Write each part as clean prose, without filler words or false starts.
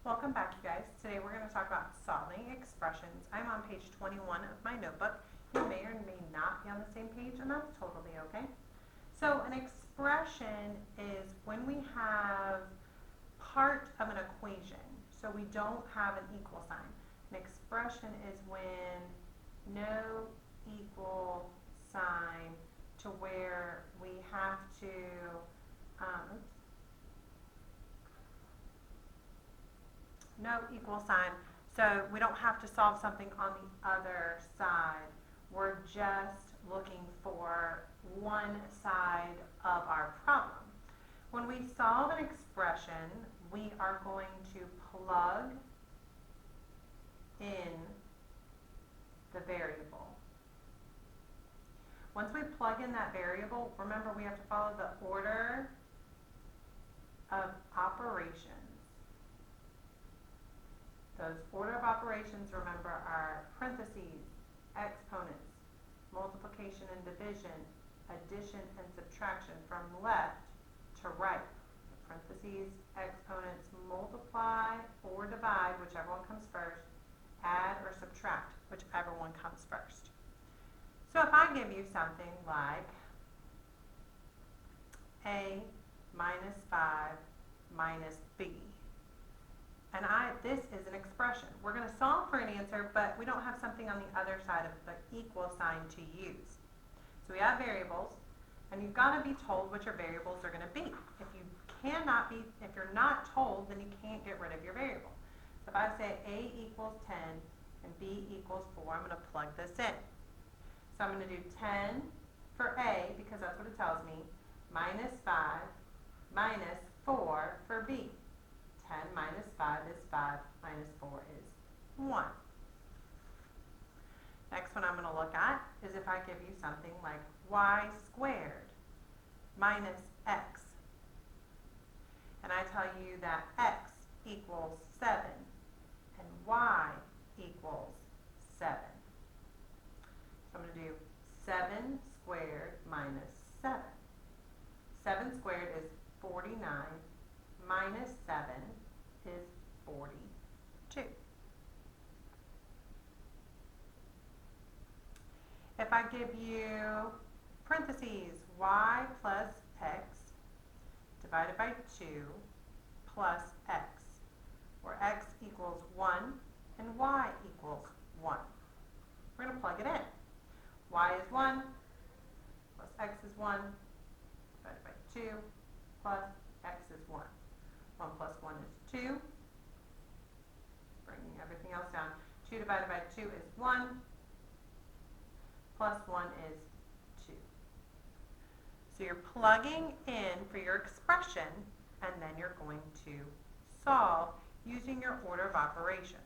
Welcome back, you guys. Today we're going to talk about solving expressions. I'm on page 21 of my notebook. You may or may not be on the same page, and that's totally okay. So an expression is when we have part of an equation, so we don't have an equal sign. An expression is when no equal sign to where we have to, no equal sign, so we don't have to solve something on the other side. We're just looking for one side of our problem. When we solve an expression, we are going to plug in the variable. Once we plug in that variable, remember we have to follow the order of operations. Those order of operations, remember, are parentheses, exponents, multiplication and division, addition and subtraction from left to right. Parentheses, exponents, multiply or divide, whichever one comes first, add or subtract, whichever one comes first. So if I give you something like A minus 5 minus B, and this is an expression. We're going to solve for an answer, but we don't have something on the other side of the equal sign to use. So we have variables, and you've got to be told what your variables are going to be. If you're not told, then you can't get rid of your variable. So if I say A equals 10 and B equals 4, I'm going to plug this in. So I'm going to do 10 for A, because that's what it tells me, minus 5 minus 4 for B. 10 minus 5 is 5, minus 4 is 1. Next one I'm going to look at is if I give you something like y squared minus x. And I tell you that x equals 7 and y equals 7. So I'm going to do 7 squared minus 7. 7 squared is 49. Minus 7 is 42. If I give you parentheses y plus x divided by 2 plus x, where x equals 1 and y equals 1. We're going to plug it in. Y is 1 plus x is 1 divided by 2 plus x is 1. 1 plus 1 is 2. Bringing everything else down. 2 divided by 2 is 1. Plus 1 is 2. So you're plugging in for your expression, and then you're going to solve using your order of operations.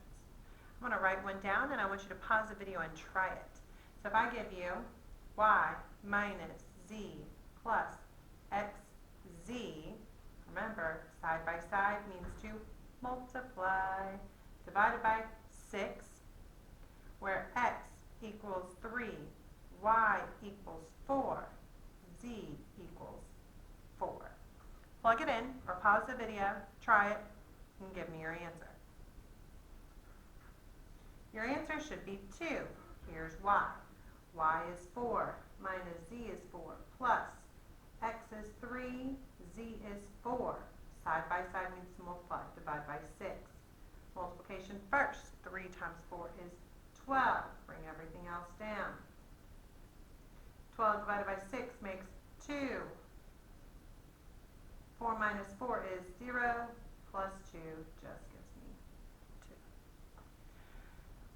I'm going to write one down, and I want you to pause the video and try it. So if I give you y minus z plus xz, remember, side by side means to multiply, divided by 6, where x equals 3, y equals 4, z equals 4. Plug it in, or pause the video, try it, and give me your answer. Your answer should be 2. Here's y. Y is 4, minus z is 4, plus x is 3, z is 4. Side by side means to multiply. Divide by 6. Multiplication first. 3 times 4 is 12. Bring everything else down. 12 divided by 6 makes 2. 4 minus 4 is 0. Plus 2 just gives me 2.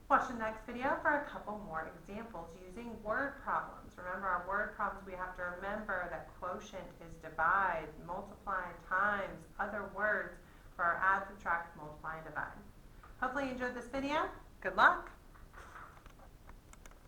Watch the next video for a couple more examples using word problems. Remember, our word problems, we have to remember that quotient is divide, multiply, times, other words for our add, subtract, multiply, and divide. Hopefully you enjoyed this video. Good luck.